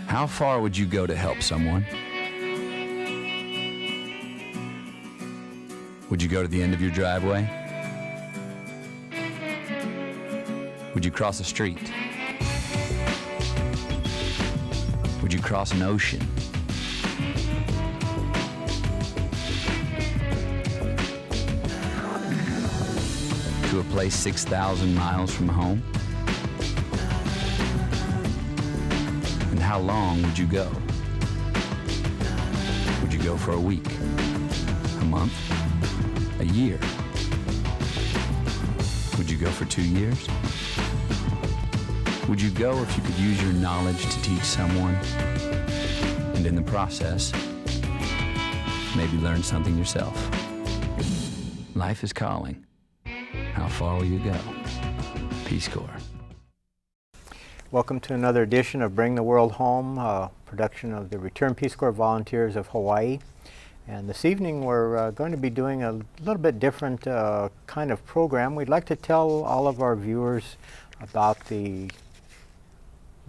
How far would you go to help someone? Would you go to the end of your driveway? Would you cross a street? Would you cross an ocean? To a place 6,000 miles from home? And how long would you go? Would you go for a week? A month? A year? Would you go for 2 years? Would you go if you could use your knowledge to teach someone, and in the process, maybe learn something yourself? Life is calling. How far will you go? Peace Corps. Welcome to another edition of Bring the World Home, a production of the Return Peace Corps Volunteers of Hawaii. And this evening we're going to be doing a little bit different kind of program. We'd like to tell all of our viewers about the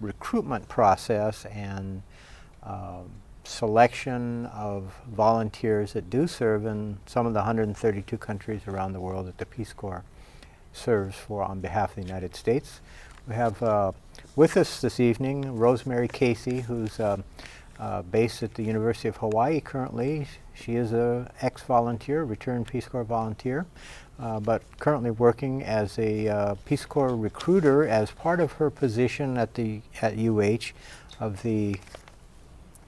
recruitment process and selection of volunteers that do serve in some of the 132 countries around the world that the Peace Corps serves for on behalf of the United States. We have with us this evening Rosemary Casey, who's based at the University of Hawaii currently. She is an ex-volunteer, returned Peace Corps volunteer, but currently working as a Peace Corps recruiter as part of her position at UH of the,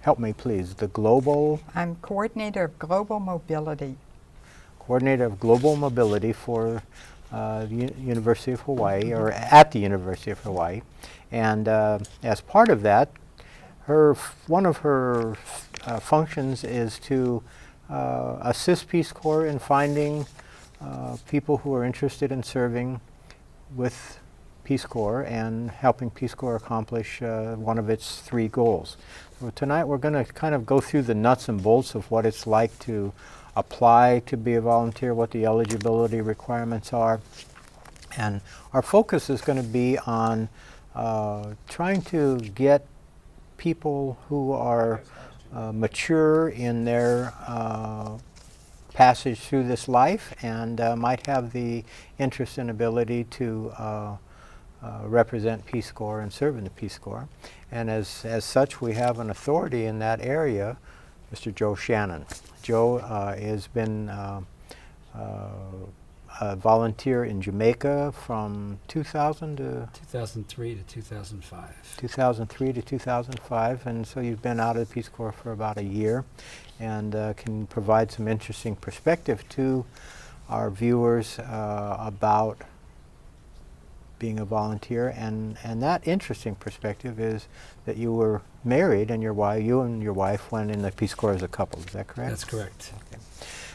help me please, the global... I'm Coordinator of Global Mobility. Coordinator of Global Mobility for the University of Hawaii, or at the University of Hawaii. And as part of that, one of her functions is to assist Peace Corps in finding people who are interested in serving with Peace Corps and helping Peace Corps accomplish one of its 3 goals. So tonight we're going to kind of go through the nuts and bolts of what it's like to apply to be a volunteer, what the eligibility requirements are. And our focus is going to be on trying to get people who are mature in their passage through this life and might have the interest and ability to represent Peace Corps and serve in the Peace Corps. And as such, we have an authority in that area, Mr. Joe Shannon. Joe has been a volunteer in Jamaica from 2003 to 2005. 2003 to 2005, and so you've been out of the Peace Corps for about a year, and can provide some interesting perspective to our viewers about being a volunteer. And that interesting perspective is that you were married, and you and your wife went in the Peace Corps as a couple. Is that correct? That's correct. Okay.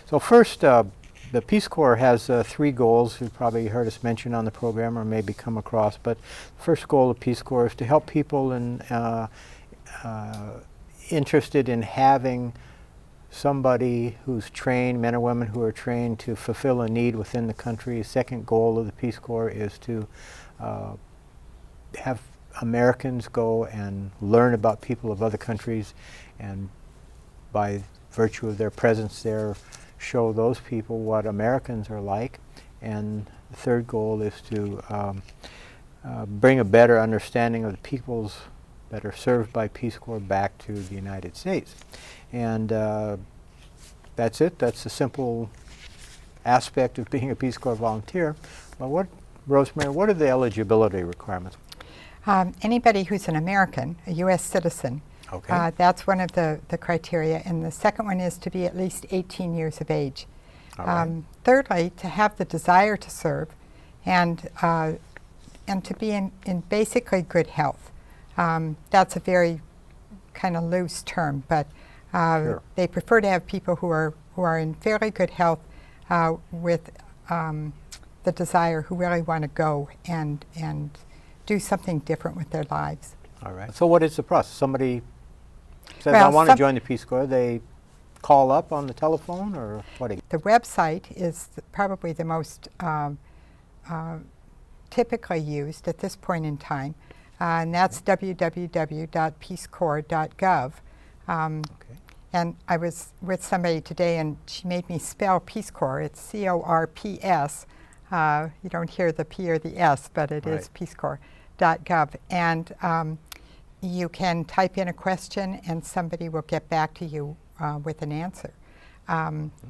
So first, the Peace Corps has 3 goals. You've probably heard us mention on the program or maybe come across, but the first goal of Peace Corps is to help people interested in having somebody who's trained, men or women who are trained to fulfill a need within the country. The second goal of the Peace Corps is to have Americans go and learn about people of other countries, and by virtue of their presence there, show those people what Americans are like. And the third goal is to bring a better understanding of the peoples that are served by Peace Corps back to the United States. And that's it. That's the simple aspect of being a Peace Corps volunteer. But Rosemary, what are the eligibility requirements? Anybody who's an American, a U.S. citizen, Okay. that's one of the criteria. And the second one is to be at least 18 years of age. All right. Thirdly, to have the desire to serve, and to be in basically good health. That's a very kind of loose term, but Sure. they prefer to have people who are in fairly good health with the desire, who really want to go and do something different with their lives. All right. So what is the process? Somebody says, Well, I want to join the Peace Corps. They call up on the telephone, or what? The website is probably the most typically used at this point in time. and that's www.peacecorps.gov. Okay. And I was with somebody today, and she made me spell Peace Corps. It's C-O-R-P-S. You don't hear the P or the S, but it is peacecorps.gov. And you can type in a question, and somebody will get back to you with an answer.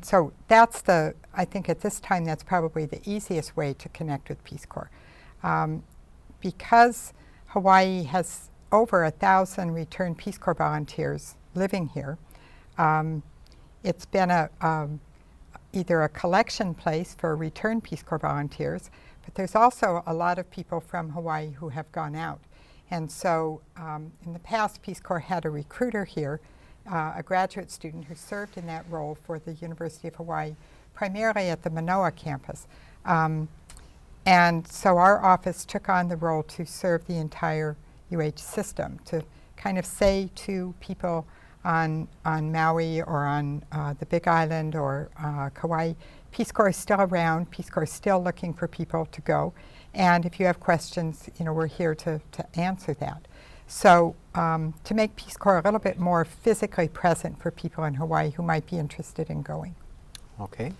So that's I think at this time, that's probably the easiest way to connect with Peace Corps. Because Hawaii has over 1,000 returned Peace Corps volunteers living here, it's been either a collection place for returned Peace Corps volunteers, but there's also a lot of people from Hawaii who have gone out. And so in the past, Peace Corps had a recruiter here, a graduate student who served in that role for the University of Hawaii, primarily at the Manoa campus. And so our office took on the role to serve the entire UH system, to kind of say to people on Maui or on the Big Island or Kauai, Peace Corps is still around, Peace Corps is still looking for people to go, and if you have questions, we're here to answer that. So to make Peace Corps a little bit more physically present for people in Hawaii who might be interested in going. Okay.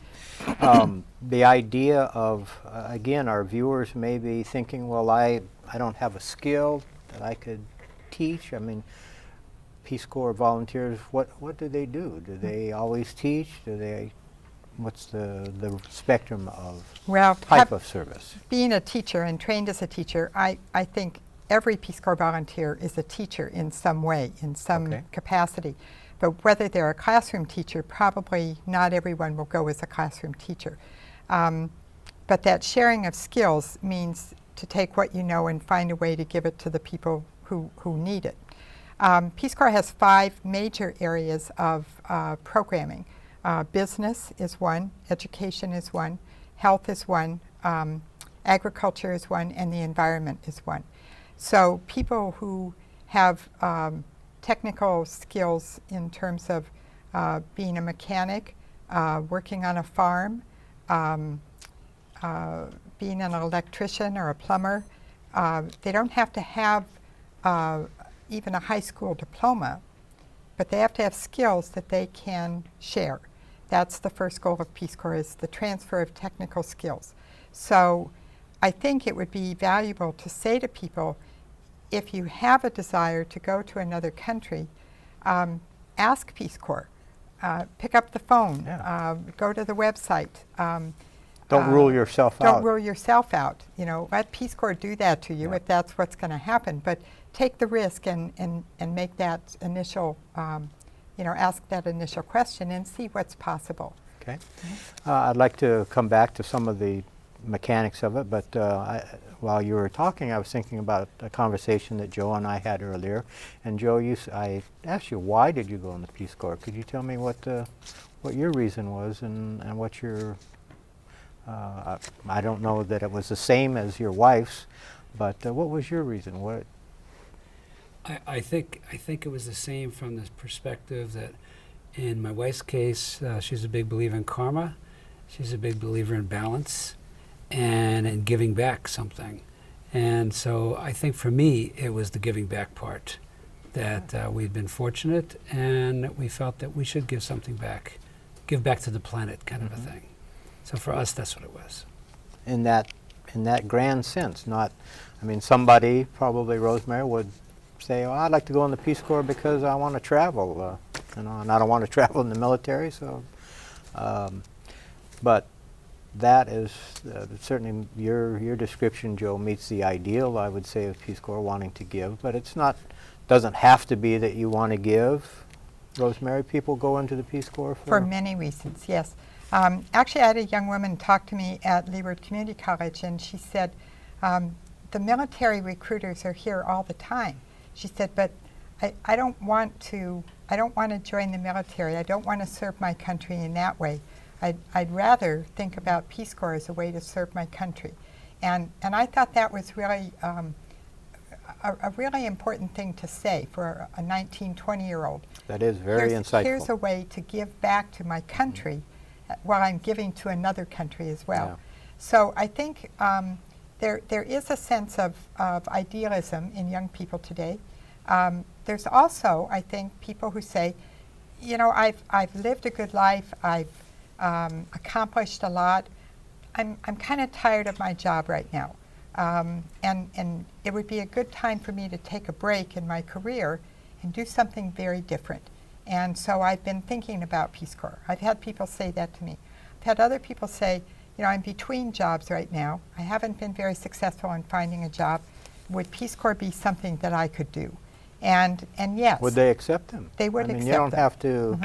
The idea of, again, our viewers may be thinking, well, I don't have a skill that I could teach. I mean, Peace Corps volunteers, what do they do? Do they always teach? What's the spectrum of type of service? Being a teacher and trained as a teacher, I think every Peace Corps volunteer is a teacher in some way, in some capacity. But whether they're a classroom teacher, probably not everyone will go as a classroom teacher. But that sharing of skills means to take what you know and find a way to give it to the people who need it. Peace Corps has 5 major areas of programming. Business is one, education is one, health is one, agriculture is one, and the environment is one. So people who have technical skills in terms of being a mechanic, working on a farm, being an electrician or a plumber, they don't have to have even a high school diploma, but they have to have skills that they can share. That's the first goal of Peace Corps, is the transfer of technical skills. So I think it would be valuable to say to people, if you have a desire to go to another country, ask Peace Corps. Pick up the phone, go to the website. Don't rule yourself out. Don't rule yourself out. Let Peace Corps do that to you if that's what's going to happen. But take the risk and make that initial, ask that initial question and see what's possible. Okay. I'd like to come back to some of the mechanics of it, but while you were talking, I was thinking about a conversation that Joe and I had earlier. And Joe, I asked you, why did you go in the Peace Corps? Could you tell me what your reason was and what your I don't know that it was the same as your wife's, but what was your reason? What? I think it was the same from the perspective that, in my wife's case, she's a big believer in karma. She's a big believer in balance and in giving back something. And so I think for me, it was the giving back part, that we'd been fortunate and we felt that we should give something back, give back to the planet, kind of a thing. So for us, that's what it was. In that grand sense, somebody, probably Rosemary, would say, "Oh, I'd like to go in the Peace Corps because I want to travel, and I don't want to travel in the military." So, but that is certainly your description, Joe, meets the ideal, I would say, of Peace Corps, wanting to give. But doesn't have to be that you want to give. Rosemary, people go into the Peace Corps for many reasons. Yes. Actually, I had a young woman talk to me at Leeward Community College, and she said, the military recruiters are here all the time. She said, but I don't want to join the military. I don't want to serve my country in that way. I'd rather think about Peace Corps as a way to serve my country. And I thought that was really a really important thing to say for a 19, 20-year-old. That is very insightful. Here's a way to give back to my country while I'm giving to another country as well. Yeah. So I think there is a sense of idealism in young people today. There's also, I think, people who say, you know, I've lived a good life, I've accomplished a lot, I'm kind of tired of my job right now. And it would be a good time for me to take a break in my career and do something very different. And so I've been thinking about Peace Corps. I've had people say that to me. I've had other people say, you know, I'm between jobs right now. I haven't been very successful in finding a job. Would Peace Corps be something that I could do? And yes. Would they accept them? They would accept them. You don't have to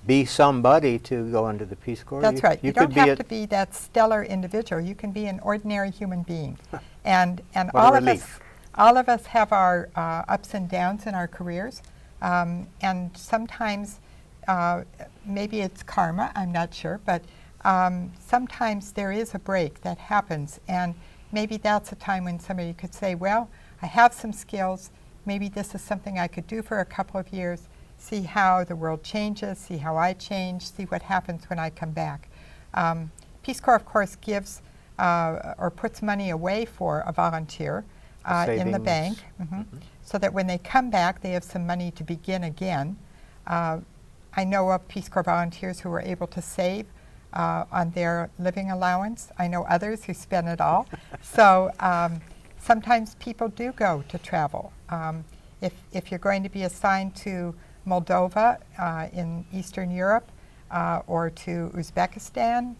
be somebody to go into the Peace Corps. That's right. You don't could have to be that stellar individual. You can be an ordinary human being. And What all a of relief. all of us have our ups and downs in our careers. And sometimes, maybe it's karma, I'm not sure, but sometimes there is a break that happens. And maybe that's a time when somebody could say, well, I have some skills. Maybe this is something I could do for a couple of years, see how the world changes, see how I change, see what happens when I come back. Peace Corps, of course, gives or puts money away for a volunteer in the bank, so that when they come back, they have some money to begin again. I know of Peace Corps volunteers who were able to save on their living allowance. I know others who spend it all. So sometimes people do go to travel. If you're going to be assigned to Moldova in Eastern Europe or to Uzbekistan,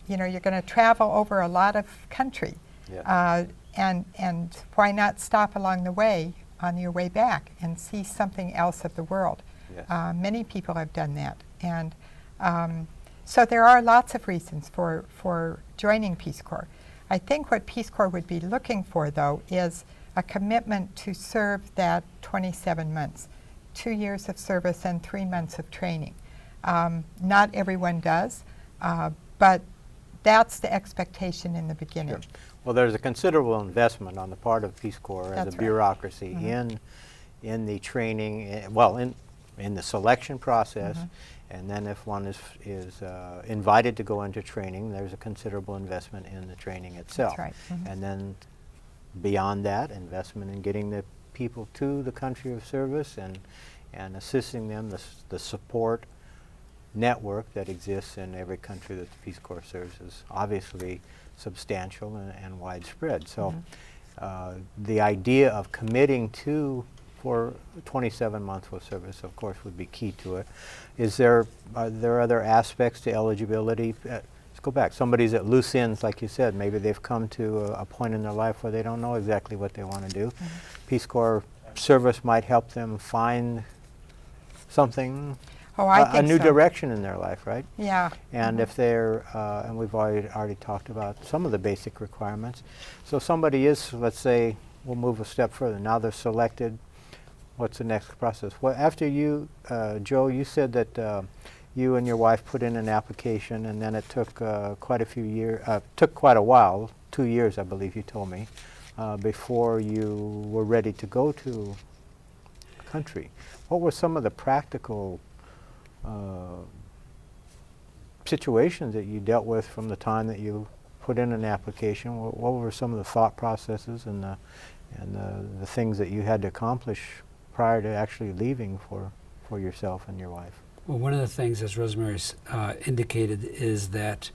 you know, you're going to travel over a lot of country. Yeah. And why not stop along the way on your way back and see something else of the world? Yes. Many people have done that. And so there are lots of reasons for joining Peace Corps. I think what Peace Corps would be looking for, though, is a commitment to serve that 27 months, 2 years of service and 3 months of training. Not everyone does, but that's the expectation in the beginning. Sure. Well, there's a considerable investment on the part of Peace Corps as That's a right. bureaucracy in the training, well, in the selection process, and then if one is invited to go into training, there's a considerable investment in the training itself. That's right. And then beyond that, investment in getting the people to the country of service and assisting them, the support network that exists in every country that the Peace Corps serves is obviously substantial and widespread. So the idea of committing for 27 months of service, of course, would be key to it. Are there other aspects to eligibility? Let's go back. Somebody's at loose ends, like you said. Maybe they've come to a point in their life where they don't know exactly what they want to do. Peace Corps service might help them find something, Oh, I a think new so. direction in their life, right? Yeah. And if they're, and we've already talked about some of the basic requirements. So somebody is, let's say, we'll move a step further. Now they're selected. What's the next process? Well, after you, Joe, you said that you and your wife put in an application, and then it took quite a few years, took quite a while, 2 years, I believe you told me, before you were ready to go to a country. What were some of the practical situations that you dealt with from the time that you put in an application? What were some of the thought processes and the things that you had to accomplish prior to actually leaving for yourself and your wife? Well, one of the things, as Rosemary's indicated, is that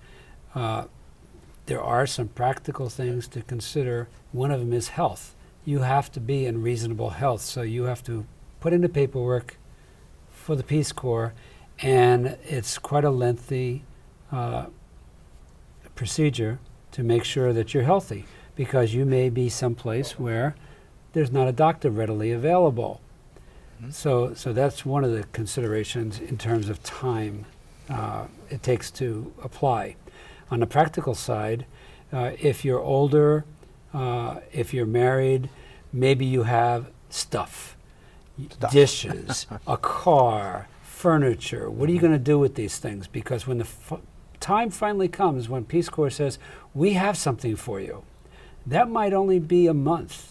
there are some practical things to consider. One of them is health. You have to be in reasonable health, so you have to put in the paperwork for the Peace Corps, and it's quite a lengthy procedure to make sure that you're healthy, because you may be someplace where there's not a doctor readily available. So that's one of the considerations in terms of time it takes to apply. On the practical side, if you're older, if you're married, maybe you have stuff. Dishes, a car, furniture. What are you going to do with these things? Because when the time finally comes when Peace Corps says, we have something for you, that might only be a month.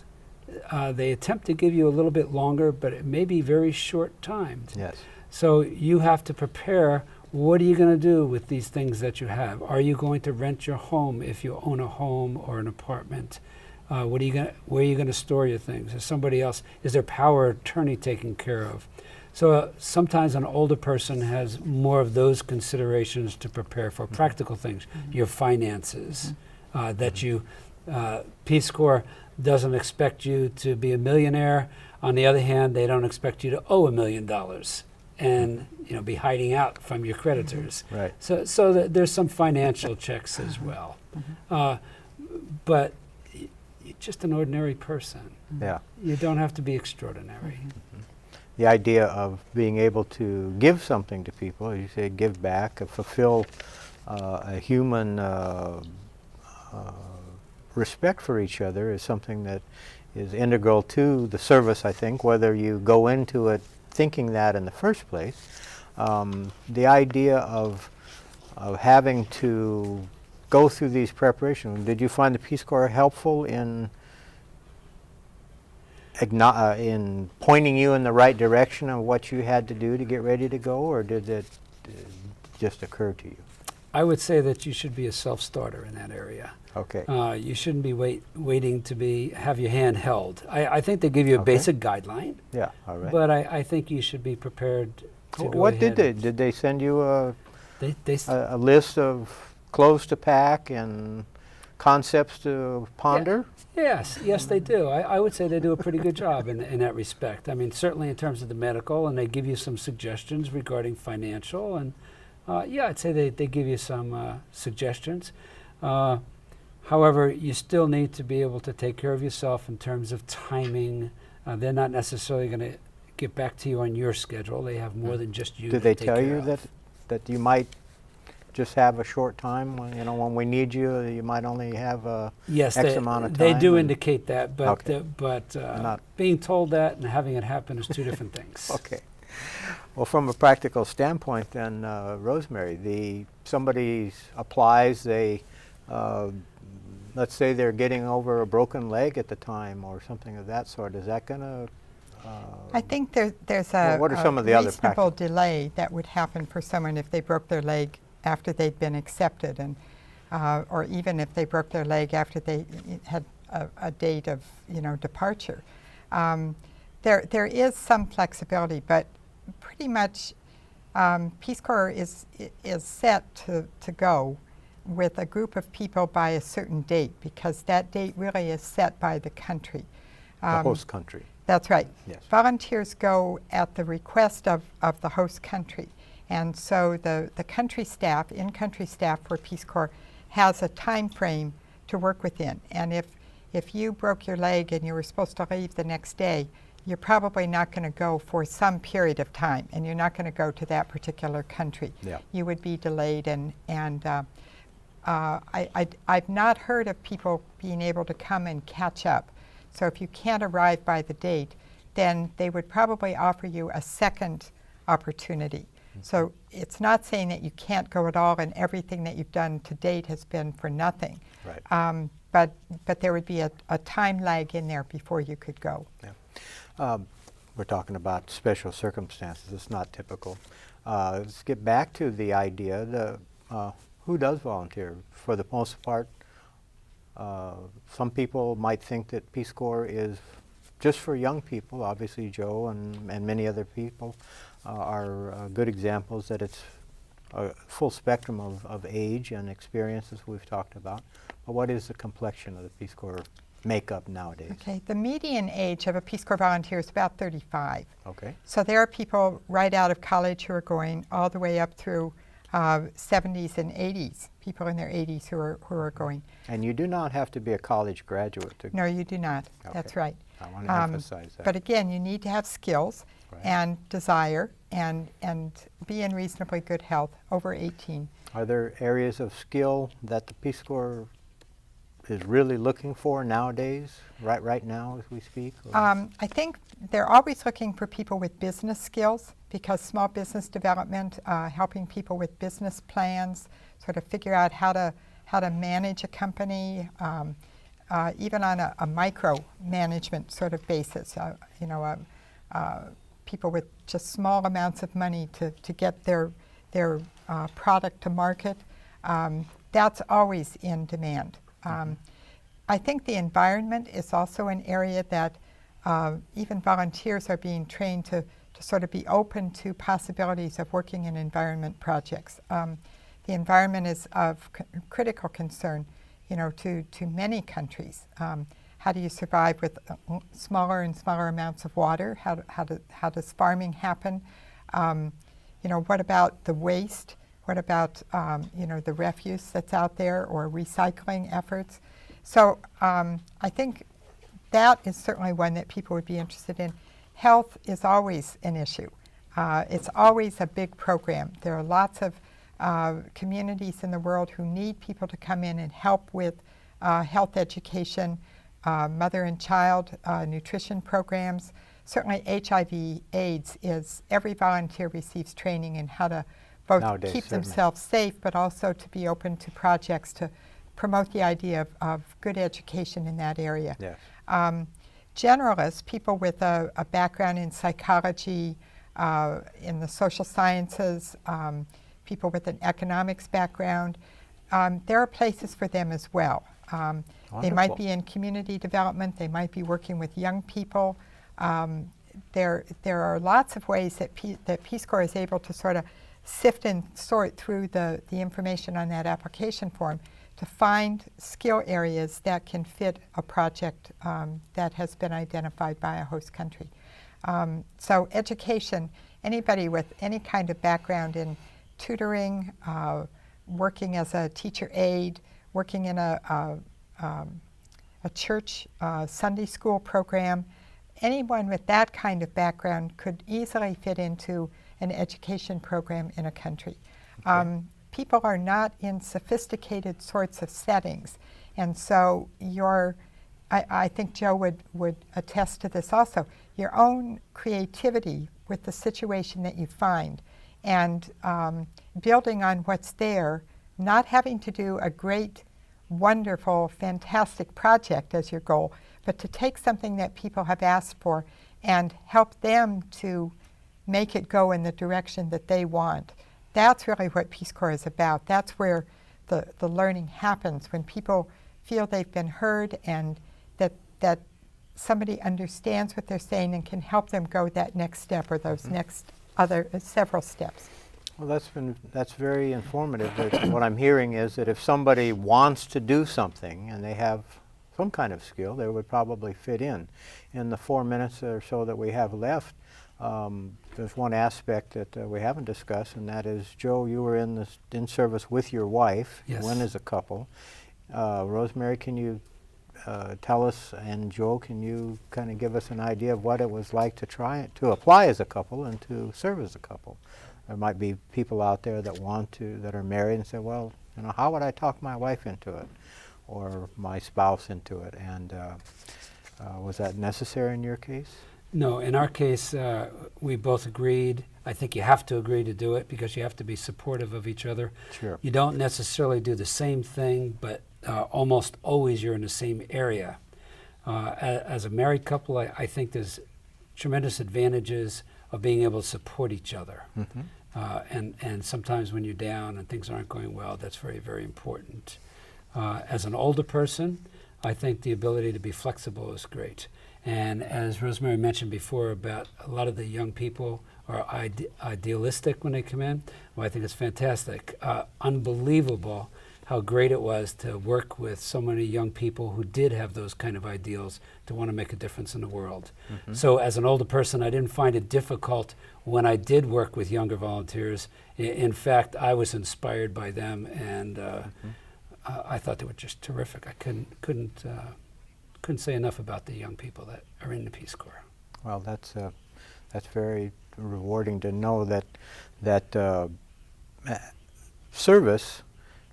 They attempt to give you a little bit longer, but it may be very short timed. Yes. So you have to prepare what are you going to do with these things that you have? Are you going to rent your home if you own a home or an apartment? Where are you going to store your things? Is somebody else? Is there power of attorney taken care of? So sometimes an older person has more of those considerations to prepare for practical things, your finances, that you, Peace Corps doesn't expect you to be a millionaire. On the other hand, they don't expect you to owe $1 million and be hiding out from your creditors. Right. So there's some financial checks as well. But you're just an ordinary person. Yeah. You don't have to be extraordinary. The idea of being able to give something to people, as you say, give back, fulfill a human respect for each other is something that is integral to the service, I think, whether you go into it thinking that in the first place. The idea of having to go through these preparations, did you find the Peace Corps helpful in pointing you in the right direction of what you had to do to get ready to go, or did it just occur to you? I would say that you should be a self-starter in that area. Okay. You shouldn't be waiting to have your hand held. I think they give you a Okay. basic guideline, Yeah, all right. but I think you should be prepared to go What ahead. did they send you They a list of clothes to pack and concepts to ponder? Yes, they do. I would say they do a pretty good job in that respect. I mean, certainly in terms of the medical, and they give you some suggestions regarding financial, and I'd say they give you some suggestions. However, you still need to be able to take care of yourself in terms of timing. They're not necessarily going to get back to you on your schedule. They have more than just you Did to they take tell care you of. that you might just have a short time? When we need you, you might only have Yes, X they, amount of they time do and- indicate that, but Okay. Not- being told that and having it happen is two different things. Okay. Well, from a practical standpoint, then, Rosemary, somebody applies. Let's say they're getting over a broken leg at the time or something of that sort. Is that going to? I think there's Well, a, what are a some of the other reasonable delay that would happen for someone if they broke their leg after they'd been accepted, and or even if they broke their leg after they had a date of departure. There is some flexibility, but pretty much Peace Corps is set to go with a group of people by a certain date, because that date really is set by the country. The host country. That's right. Yes. Volunteers go at the request of the host country. And so the country staff, in-country staff for Peace Corps, has a time frame to work within. And if you broke your leg and you were supposed to leave the next day, you're probably not going to go for some period of time, and you're not going to go to that particular country. Yeah. You would be delayed, and I've not heard of people being able to come and catch up. So if you can't arrive by the date, then they would probably offer you a second opportunity. So it's not saying that you can't go at all and everything that you've done to date has been for nothing. Right. But there would be a time lag in there before you could go. Yeah. We're talking about special circumstances. It's not typical. Let's get back to the idea. Who does volunteer? For the most part, some people might think that Peace Corps is just for young people. Obviously, Joe and many other people are good examples that it's a full spectrum of age and experiences we've talked about. But what is the complexion of the Peace Corps makeup nowadays? Okay, the median age of a Peace Corps volunteer is about 35. Okay. So there are people right out of college who are going all the way up through 70s and 80s, people in their 80s who are going. And you do not have to be a college graduate to. No, you do not. That's Okay. right. I want to emphasize that. But again, you need to have skills Right. and desire and be in reasonably good health over 18. Are there areas of skill that the Peace Corps is really looking for nowadays, right now as we speak? or- I think they're always looking for people with business skills, because small business development, helping people with business plans, sort of figure out how to manage a company, even on a micro management sort of basis. People with just small amounts of money to get their their product to market. That's always in demand. I think the environment is also an area that even volunteers are being trained to sort of be open to possibilities of working in environment projects. The environment is of critical concern, to many countries. How do you survive with smaller and smaller amounts of water? How does farming happen? What about the waste? What about the refuse that's out there, or recycling efforts? So I think that is certainly one that people would be interested in. Health is always an issue. It's always a big program. There are lots of communities in the world who need people to come in and help with health education, mother and child nutrition programs. Certainly HIV/AIDS is, every volunteer receives training in how to both Nowadays, keep certainly. themselves safe, but also to be open to projects to promote the idea of good education in that area. Yes. Generalists, people with a background in psychology, in the social sciences, people with an economics background, there are places for them as well. They might Wonderful. be in community development, they might be working with young people. There are lots of ways that Peace Corps is able to sort of sift and sort through the information on that application form to find skill areas that can fit a project that has been identified by a host country. So education, anybody with any kind of background in tutoring, working as a teacher aide, working in a church Sunday school program, anyone with that kind of background could easily fit into an education program in a country. Okay. People are not in sophisticated sorts of settings, and so I think Joe would attest to this also, your own creativity with the situation that you find, and building on what's there, not having to do a great, wonderful, fantastic project as your goal, but to take something that people have asked for and help them to make it go in the direction that they want. That's really what Peace Corps is about. That's where the learning happens, when people feel they've been heard and that somebody understands what they're saying and can help them go that next step or those next other several steps. Well, that's very informative. That what I'm hearing is that if somebody wants to do something and they have some kind of skill, they would probably fit in. In the 4 minutes or so that we have left, there's one aspect that we haven't discussed, and that is, Joe, you were in service with your wife. Yes. You went as a couple. Rosemary, can you tell us, and Joe, can you kind of give us an idea of what it was like to apply as a couple and to serve as a couple? There might be people out there that that are married and say, well, how would I talk my wife into it, or my spouse into it? And was that necessary in your case? No, in our case, we both agreed. I think you have to agree to do it because you have to be supportive of each other. Sure. You don't necessarily do the same thing, but almost always you're in the same area. As a married couple, I think there's tremendous advantages of being able to support each other. Mm-hmm. And sometimes when you're down and things aren't going well, that's very, very important. As an older person, I think the ability to be flexible is great. And as Rosemary mentioned before about a lot of the young people are idealistic when they come in, well, I think it's fantastic. Unbelievable how great it was to work with so many young people who did have those kind of ideals to want to make a difference in the world. Mm-hmm. So as an older person, I didn't find it difficult when I did work with younger volunteers. In fact, I was inspired by them, and I thought they were just terrific. I couldn't say enough about the young people that are in the Peace Corps. Well, that's very rewarding to know that service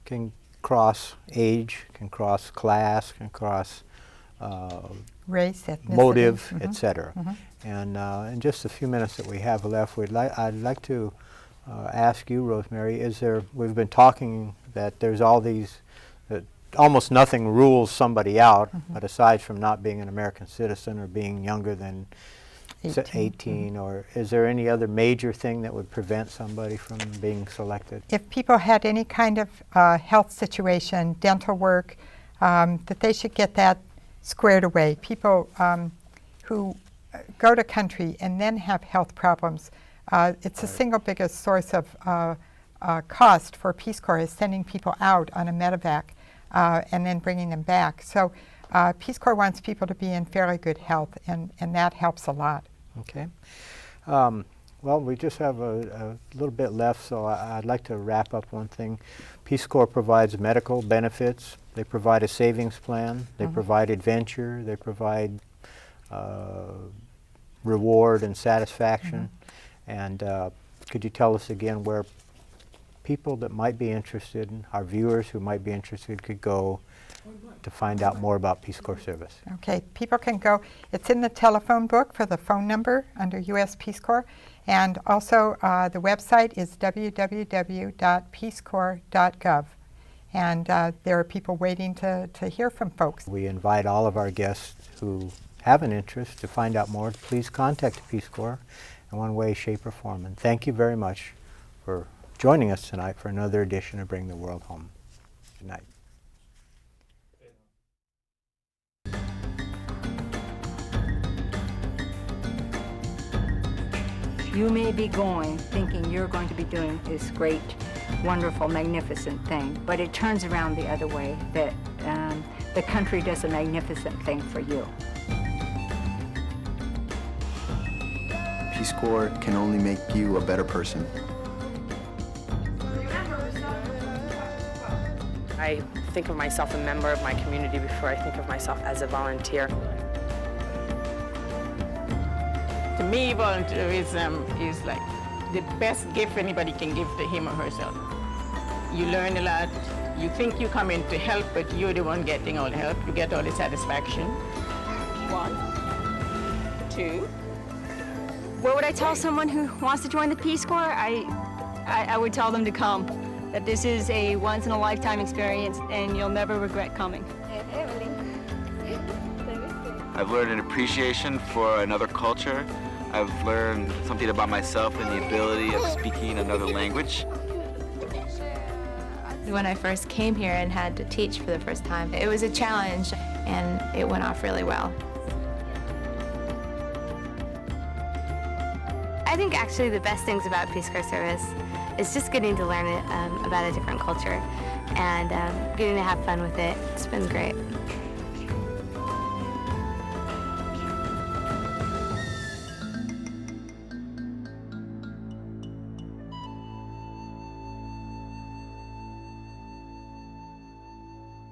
can cross age, can cross class, can cross Race, ethnicity. motive, Mhm. etc. Mhm. And in just the few minutes that we have left, I'd like to ask you, Rosemary, we've been talking that there's all these, that almost nothing rules somebody out, but aside from not being an American citizen or being younger than So 18, or is there any other major thing that would prevent somebody from being selected? If people had any kind of health situation, dental work, that they should get that squared away. People who go to country and then have health problems, it's the single biggest source of cost for Peace Corps is sending people out on a medevac and then bringing them back. So Peace Corps wants people to be in fairly good health, and that helps a lot. Okay. Well, we just have a little bit left, so I'd like to wrap up one thing. Peace Corps provides medical benefits. They provide a savings plan. They provide adventure. They provide reward and satisfaction. And could you tell us again where people that might be interested, our viewers who might be interested, could go to find out more about Peace Corps service? Okay, people can go. It's in the telephone book for the phone number under U.S. Peace Corps. And also the website is www.peacecorps.gov. And there are people waiting to hear from folks. We invite all of our guests who have an interest to find out more. Please contact Peace Corps in one way, shape, or form. And thank you very much for joining us tonight for another edition of Bring the World Home. Good night. You may be going thinking you're going to be doing this great, wonderful, magnificent thing, but it turns around the other way, that the country does a magnificent thing for you. Peace Corps can only make you a better person. I think of myself a member of my community before I think of myself as a volunteer. To me, volunteerism is like the best gift anybody can give to him or herself. You learn a lot. You think you come in to help, but you're the one getting all the help. You get all the satisfaction. 1, 2. What would I tell someone who wants to join the Peace Corps? I would tell them to come. That this is a once-in-a-lifetime experience, and you'll never regret coming. I've learned an appreciation for another culture. I've learned something about myself and the ability of speaking another language. When I first came here and had to teach for the first time, it was a challenge, and it went off really well. I think actually the best things about Peace Corps service is just getting to learn about a different culture and getting to have fun with it. It's been great.